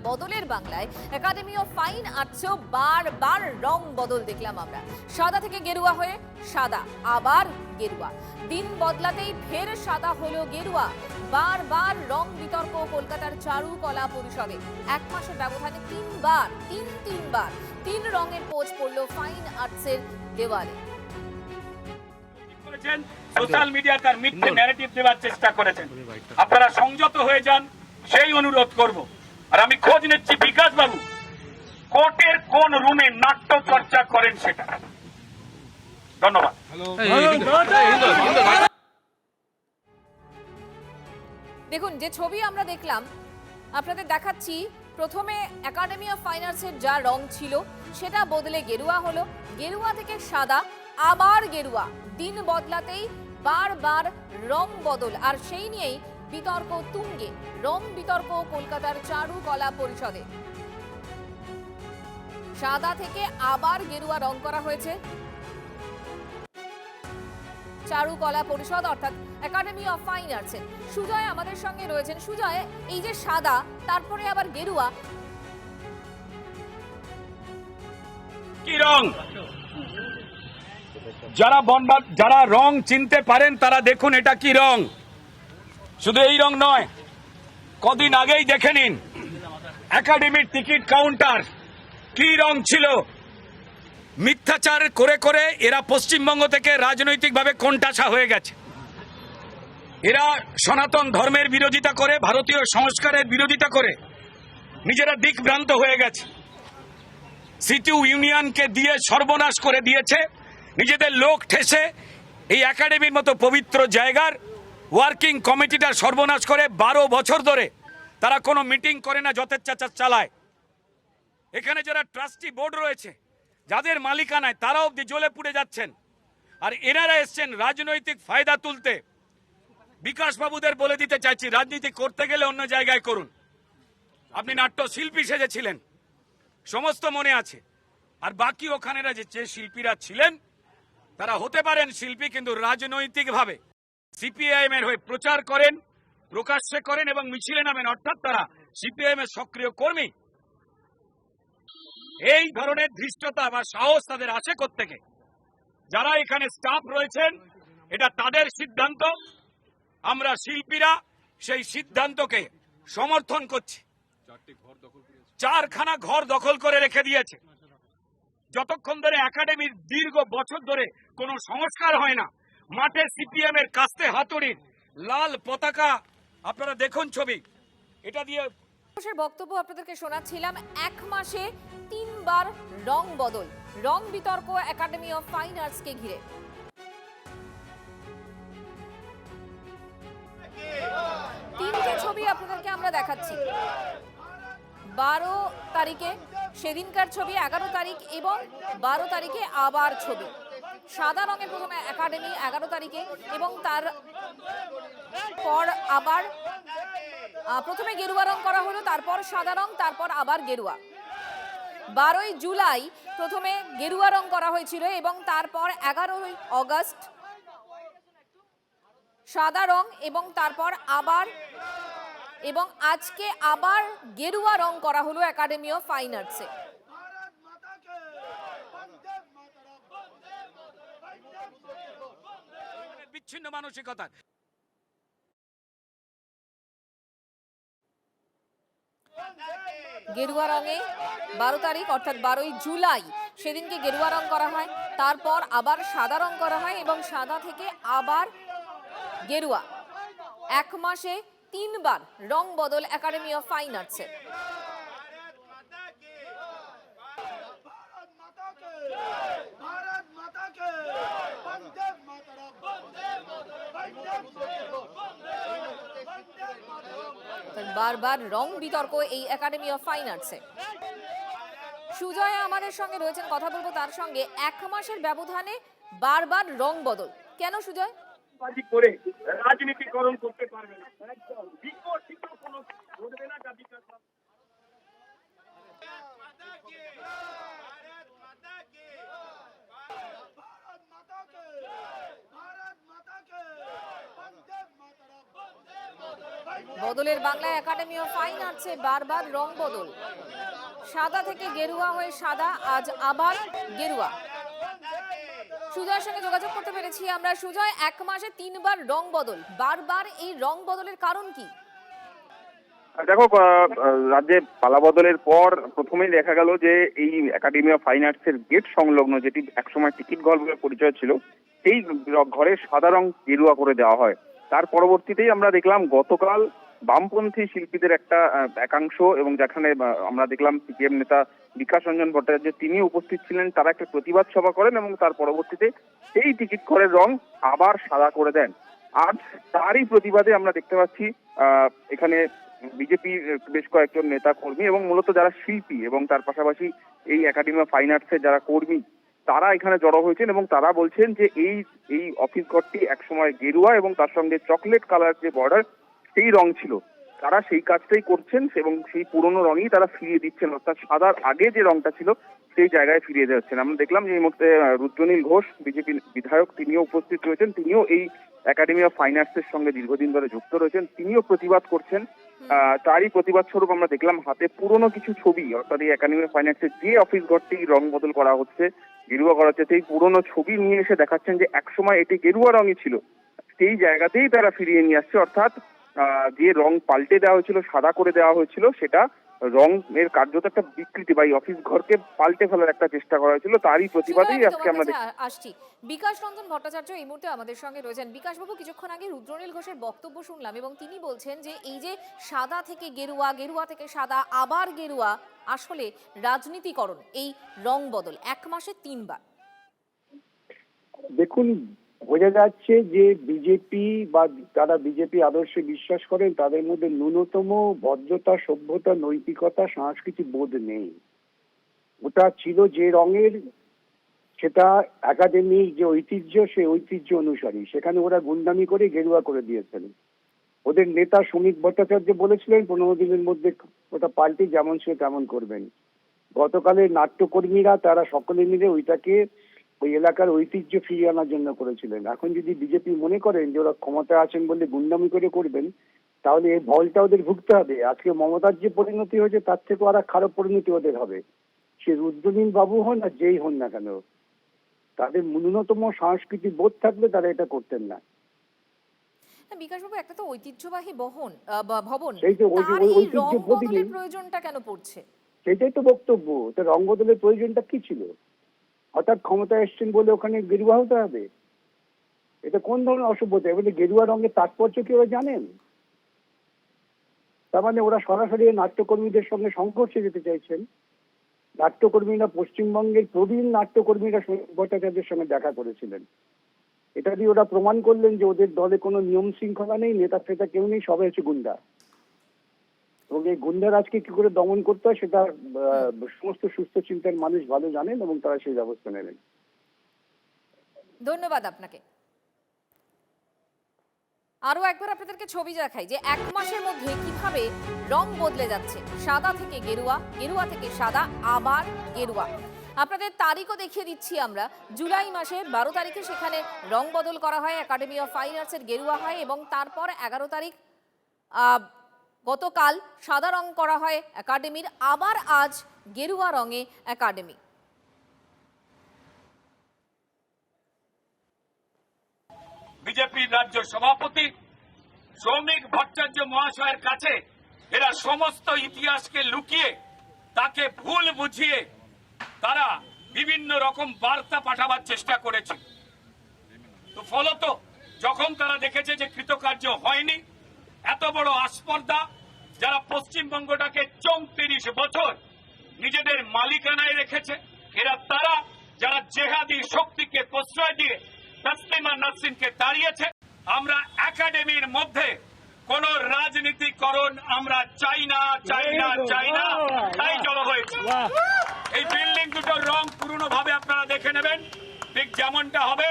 বদলের বাংলায় academy of fine আর্টসেও বারবার রং বদল দেখলাম আমরা। সাদা থেকে গেরুয়া হয়ে সাদা, আবার গেরুয়া। দিন বদলাতেই ফের সাদা হলো গেরুয়া। বারবার রং বিতর্ক কলকাতার চারুকলা পরিষদে। এক মাসের ব্যবধানে তিনবার তিন রঙের পোজ পড়লো ফাইন আর্টসের দেওয়ালে। সোশ্যাল মিডিয়া তার মিথ্যে ন্যারেটিভ দেওয়ার চেষ্টা করেছেন, আপনারা সংযত হয়ে যান সেই অনুরোধ করব। আর আমি খোঁজ নিচ্ছি বিকাশ বাবু কোর্টের কোন রুমে নাট্য চর্চা করেন সেটা। ধন্যবাদ। দেখুন, যে ছবি আমরা দেখলাম আপনাদের দেখাচ্ছি, প্রথমে একাডেমি অফ ফাইন আর্টসের যা রং ছিল সেটা বদলে গেরুয়া হলো, গেরুয়া থেকে সাদা, আবার গেরুয়া। দিন বদলাতেই বারবার রং বদল, আর সেই নিয়েই বিতর্ক তুঙ্গে। রং বিতর্ক কলকাতার চারুকলা পরিষদে। সাদা থেকে আবার গেরুয়া রং করা হয়েছে চারুকলা পরিষদ অর্থাৎ একাডেমি অফ ফাইন আর্টসে। সুজয় আমাদের সঙ্গে রয়েছেন। সুজয়, এই যে সাদা তারপরে আবার গেরুয়া, কি রং? যারা রং চিনতে পারেন তারা দেখুন এটা কি রং। শুধু এই রং নয়, কদিন আগেই দেখে নিন একাডেমির টিকিট কাউন্টার কি রং ছিল। মিথ্যাচার করে করে এরা পশ্চিমবঙ্গ থেকে রাজনৈতিকভাবে কোণঠাসা হয়ে গেছে। এরা সনাতন ধর্মের বিরোধিতা করে, ভারতীয় সংস্কারের বিরোধিতা করে নিজেরা দিকভ্রান্ত হয়ে গেছে। সিটি ইউনিয়নকে দিয়ে সর্বনাশ করে দিয়েছে। নিজেদের লোক ঠেসে এই একাডেমির মতো পবিত্র জায়গার ওয়ার্কিং কমিটিটা সর্বনাশ করে 12 বছর ধরে তারা কোনো মিটিং করে না, যথেচ্ছাচার চালায়। এখানে যারা ট্রাস্টি বোর্ড রয়েছে, যাদের মালিকানায়, তারা অবধি জ্বলে পুড়ে যাচ্ছেন। আর এনারা এসছেন রাজনৈতিক ফায়দা তুলতে। বিকাশ বাবুদের বলে দিতে চাইছি, রাজনীতি করতে গেলে অন্য জায়গায় করুন। আপনি নাট্য শিল্পী সেজেছিলেন, সমস্ত মনে আছে। আর বাকি ওখানেরা যে শিল্পীরা ছিলেন তারা হতে পারেন শিল্পী, কিন্তু রাজনৈতিকভাবে সিপিআইএম এর হয়ে প্রচার করেন, প্রকাশ্যে করেন এবং মিছিলে নামেন, অর্থাৎ তারা সিপিআইএম এর সক্রিয় কর্মী। এই ধরনের ধৃষ্টতা বা সাহস তাদের আসে কোত্থেকে? যারা এখানে স্টাফ রয়েছেন এটা তাদের সিদ্ধান্ত, আমরা শিল্পীরা সেই সিদ্ধান্তকে সমর্থন করছি। 4খানা ঘর দখল করে রেখে দিয়েছে। যতক্ষণ ধরে একাডেমির দীর্ঘ বছর ধরে কোনো সংস্কার হয় না, মাঠে সিপিএম এর কাস্তে হাতুড়ির লাল পতাকা, আপনারা দেখুন ছবি, এটা দিয়ে বক্তব্য আপনাদেরকে শোনাচ্ছিলাম। এক মাসে 3বার রং বদল, রং বিতর্ক একাডেমি অফ ফাইন আর্টসকে ঘিরে। তিনটে ছবি আপনাদেরকে আমরা দেখাচ্ছি। 12 তারিখে সেদিনকার ছবি, 11 তারিখ এবং 12 তারিখে আবার ছবি। সাদা রঙের প্রথমে একাডেমি 11 তারিখে, এবং তার পর আবার প্রথমে গেরুয়া রং করা হলো, তারপর সাদা রং, তারপর আবার গেরুয়া। 12ই জুলাই প্রথমে গেরুয়া রং করা হয়েছিল এবং তারপর 11ই অগস্ট সাদা রং, এবং তারপর আবার, এবং আজকে আবার গেরুয়া রং করা হলো একাডেমি অফ ফাইন আর্টসে। বিচ্ছিন্ন মানসিকতা। গেরুয়া রঙে 12 তারিখ অর্থাৎ 12ই জুলাই সেদিনকে গেরুয়া রং করা হয়, তারপর আবার সাদা রং করা হয় এবং সাদা থেকে আবার গেরুয়া। এক মাসে 3বার রং বদল একাডেমি অফ ফাইন আর্টসে। বারবার রং বিতর্ক এই একাডেমি অফ ফাইন আর্টসে। সুজয় আমাদের সঙ্গে রয়েছেন, কথা বলবো তার সঙ্গে। এক মাসের ব্যবধানে বারবার রং বদল, কেন সুজয়? করে রাজনীতিকরণ করতে পারবে না, বিকশিত কোনো ঘটবে না। বদলের বাংলায় একাডেমি অফ ফাইন আর্টসে বারবার রং বদল, সাদা থেকে গেরুয়া হয়ে সাদা, আজ আবার গেরুয়া। সুজয়ের সঙ্গে যোগাযোগ করতে পেরেছি আমরা। সুজয়, 1 মাসে 3 বার রং বদল, বারবার এই রং বদলের কারণ কি? দেখো, রাজ্যে পালা বদলের পর প্রথমেই দেখা গেল যে এই একাডেমি অফ ফাইন আর্টসের গেট সংলগ্ন, যেটি একসময় টিকিট ঘর বলে পরিচয় ছিল, সেই ঘরে সাদা রং গেরুয়া করে দেওয়া হয়। তার পরবর্তীতেই আমরা দেখলাম গতকাল বামপন্থী শিল্পীদের একটা একাংশ, এবং যেখানে আমরা দেখলাম সিপিএম নেতা বিকাশ রঞ্জন ভট্টাচার্য তিনি উপস্থিত ছিলেন, তারা একটা প্রতিবাদ সভা করেন এবং তার পরবর্তীতে সেই টিকিট ঘরের রং আবার সাদা করে দেন। আজ তারই প্রতিবাদে আমরা দেখতে পাচ্ছি এখানে বিজেপির বেশ কয়েকজন নেতা কর্মী এবং মূলত যারা শিল্পী এবং তার পাশাপাশি এই একাডেমি অফ ফাইন আর্টসের যারা কর্মী, তারা এখানে জড়ো হয়েছেন এবং তারা বলছেন যে এই অফিস ঘরটি একসময় গেরুয়া এবং তার সঙ্গে চকলেট কালার যে বর্ডার সেই রং ছিল, তারা সেই কাজটাই করছেন এবং সেই পুরনো রঙই তারা ফিরিয়ে দিচ্ছেন, অর্থাৎ সাদার আগে যে রংটা ছিল সেই জায়গায় ফিরিয়ে যাচ্ছেন। আমরা দেখলাম যে এই মুহূর্তে রুদ্রনীল ঘোষ বিজেপি বিধায়ক তিনিও উপস্থিত রয়েছেন, তিনিও এই একাডেমি অফ ফাইন আর্টসের সঙ্গে দীর্ঘদিন ধরে যুক্ত রয়েছেন, তিনিও প্রতিবাদ করছেন। তারই প্রতিবাদ স্বরূপ আমরা দেখলাম হাতে পুরনো কিছু ছবি, অর্থাৎ এই একাডেমি অফ ফাইন আর্টসের যে অফিস ঘরটি রং বদল করা হচ্ছে, গেরুয়া করা হচ্ছে, সেই পুরনো ছবি নিয়ে এসে দেখাচ্ছেন যে একসময় এটি গেরুয়া রঙই ছিল, সেই জায়গাতেই তারা ফিরিয়ে নিয়ে আসছে। অর্থাৎ যে রং পাল্টে দেওয়া হয়েছিল, সাদা করে দেওয়া হয়েছিল, সেটা রং এর কার্যত একটা বিকৃতি বা অফিস ঘরকে পাল্টে ফেলার একটা চেষ্টা করা হয়েছিল, তারই প্রতিবাদেই আজকে আমরা আসছি। বিকাশ রঞ্জন ভট্টাচার্য এই মুহূর্তে আমাদের সঙ্গে রয়েছেন। বিকাশ বাবু, কিছুক্ষণ আগে রুদ্রনীল ঘোষের বক্তব্য শুনলাম এবং তিনি বলছেন যে এই যে সাদা থেকে গেরুয়া, গেরুয়া থেকে সাদা, আবার গেরুয়া, আসলে রাজনীতিকরণ এই রং বদল 1 মাসে 3 বার। দেখুন, বোঝা যাচ্ছে যে বিজেপি বা যারা বিজেপি আদর্শে বিশ্বাস করেন তাদের মধ্যে ন্যূনতম ভদ্রতা, সভ্যতা, নৈতিকতা, সাংস্কৃতিক বোধ নেই। ওটা ছিল যে রঙের, সেটা একাডেমির যে ঐতিহ্য, সেই ঐতিহ্য অনুসারী, সেখানে ওরা গুন্ডামি করে গেরুয়া করে দিয়েছেন। ওদের নেতা সুমিত ভট্টাচার্য বলেছিলেন 15 দিনের মধ্যে ওটা পাল্টে যেমন সে তেমন করবেন। গতকালের নাট্যকর্মীরা তারা সকলে মিলে ওইটাকে ওই এলাকার ঐতিহ্য ফিরিয়ে আনার জন্য করেছিলেন। এখন যদি বিজেপি মনে করেন যে ওরা ক্ষমতায় আছেন বলে গুন্ডামি করে করবেন, তাহলে এই ভলটা ওদের ভুগতে হবে। আজকে মমতার যে পরিণতি হয়েছে তার থেকে আর খারাপ পরিণতি ওদের হবে, সে রুদ্রনীল বাবু হন আর যেই হন না কেন। তাদের ন্যূনতম সাংস্কৃতিক বোধ থাকলে তারা এটা করতেন না। বিকাশ বাবু, একটা তো ঐতিহ্যবাহী ভবন, সেই যে তার এই ঐতিহ্য রং বদলে বদলের প্রয়োজনটা কেন পড়ছে? সেটাই তো বক্তব্য। তো রং বদলের প্রয়োজনটা কি ছিল? হঠাৎ ক্ষমতায় এসছেন বলে ওখানে গেরুয়া হতে হবে? এটা কোন ধরনের অসভ্যতা? এবারে গেরুয়া রঙের তাৎপর্য কি ওরা জানেন? তার মানে ওরা সরাসরি নাট্যকর্মীদের সঙ্গে সংঘর্ষে যেতে চাইছেন। নাট্যকর্মীরা পশ্চিমবঙ্গের প্রবীণ নাট্যকর্মীরা ভট্টাচার্যের সঙ্গে দেখা করেছিলেন। এটা দিয়ে ওরা প্রমাণ করলেন যে ওদের দলে কোনো নিয়ম শৃঙ্খলা নেই, নেতা ফেতা কেউ নেই, সবাই হচ্ছে গুন্ডা। এবং এই গুন্ডারাজকে কি করে দমন করতে হয় সেটা সমস্ত সুস্থ চিন্তার মানুষ ভালো জানেন এবং তারা সেই ব্যবস্থা নেবেন। ধন্যবাদ আপনাকে। আরো একবার আপনাদেরকে ছবি দেখাই যে 1 মাসের মধ্যে কিভাবে রং বদলে যাচ্ছে, সাদা থেকে গেরুয়া, গেরুয়া থেকে সাদা, আবার গেরুয়া। আপনাদের তারিখও দেখিয়ে দিচ্ছি আমরা। জুলাই মাসের 12 তারিখে সেখানে রং বদল করা হয়, একাডেমি অফ ফাইন আর্টসের গেরুয়া হয় এবং তারপর 11 তারিখ গতকাল সাদা রং করা হয় একাডেমির, আবার আজ গেরুয়া রঙে একাডেমি। বিজেপির রাজ্য সভাপতি সৌমিক ভট্টাচার্য মহাশয়ের কাছে এরা সমস্ত ইতিহাসকে লুকিয়ে তাকে ভুল বুঝিয়ে তারা বিভিন্ন রকম বার্তা পাঠাবার চেষ্টা করেছে। তো ফলত যখন তারা দেখেছে যে কৃতকার্য হয়নি, এত বড় আস্পর্ধা, যারা পশ্চিমবঙ্গটাকে 34 বছর নিজেদের মালিকানায় রেখেছে, এরা তারা যারা জেহাদি শক্তিকে প্রশ্রয় দিয়ে তাসলিমা নাসরিনকে তাড়িয়েছে। আমরা একাডেমির মধ্যে কোন রাজনীতিকরণ আমরা চাই না, চাই না, চাই না, তাই চলা হয়েছে। এই বিল্ডিং দুটোর রং পুরনো ভাবে আপনারা দেখে নেবেন, ঠিক যেমনটা হবে,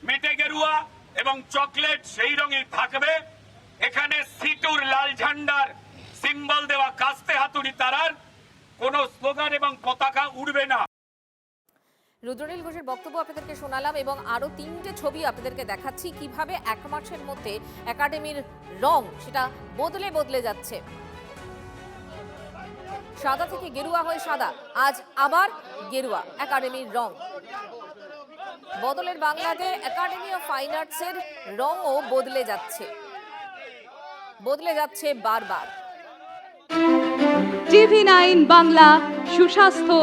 মেটে গেরুয়া এবং চকলেট সেই রঙই থাকবে। এখানে সিটুর লাল ঝান্ডার সিম্বল দেওয়া কাস্তে হাতুড়ি তারার কোন স্লোগান এবং পতাকা উড়বে না। রুদ্রনীল ঘোষের বক্তব্য আপনাদেরকে শোনালাম এবং আরো 3টে ছবি আপনাদেরকে দেখাচ্ছি কিভাবে 1 মাসের মধ্যে একাডেমির রং সেটা বদলে বদলে যাচ্ছে। সাদা থেকে গেরুয়া হয়ে সাদা, আজ আবার গেরুয়া একাডেমির রং। বদলের বাংলাতে একাডেমি অফ ফাইন আর্টসের রংও বদলে যাচ্ছে বারবার। TV9 বাংলা সুস্বাস্থ্য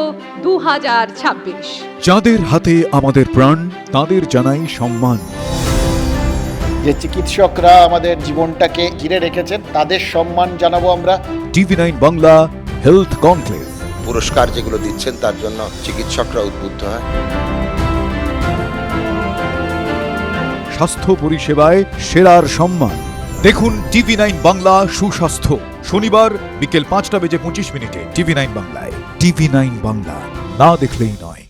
2026। যাদের হাতে আমাদের প্রাণ তাদের জানাই সম্মান। যে চিকিৎসকরা আমাদের জীবনটাকে ঘিরে রেখেছেন তাদের সম্মান জানাবো আমরা। TV9 Bangla health conclave. পুরস্কার যেগুলো দিচ্ছেন তার জন্য চিকিৎসকরা উদ্বুদ্ধ হয়। স্বাস্থ্য পরিষেবায় সেরার সম্মান। দেখুন TV9 বাংলা সুস্বাস্থ্য শনিবার বিকেল 5:25 TV9 বাংলায়। TV9 বাংলা, না দেখলেই নয়।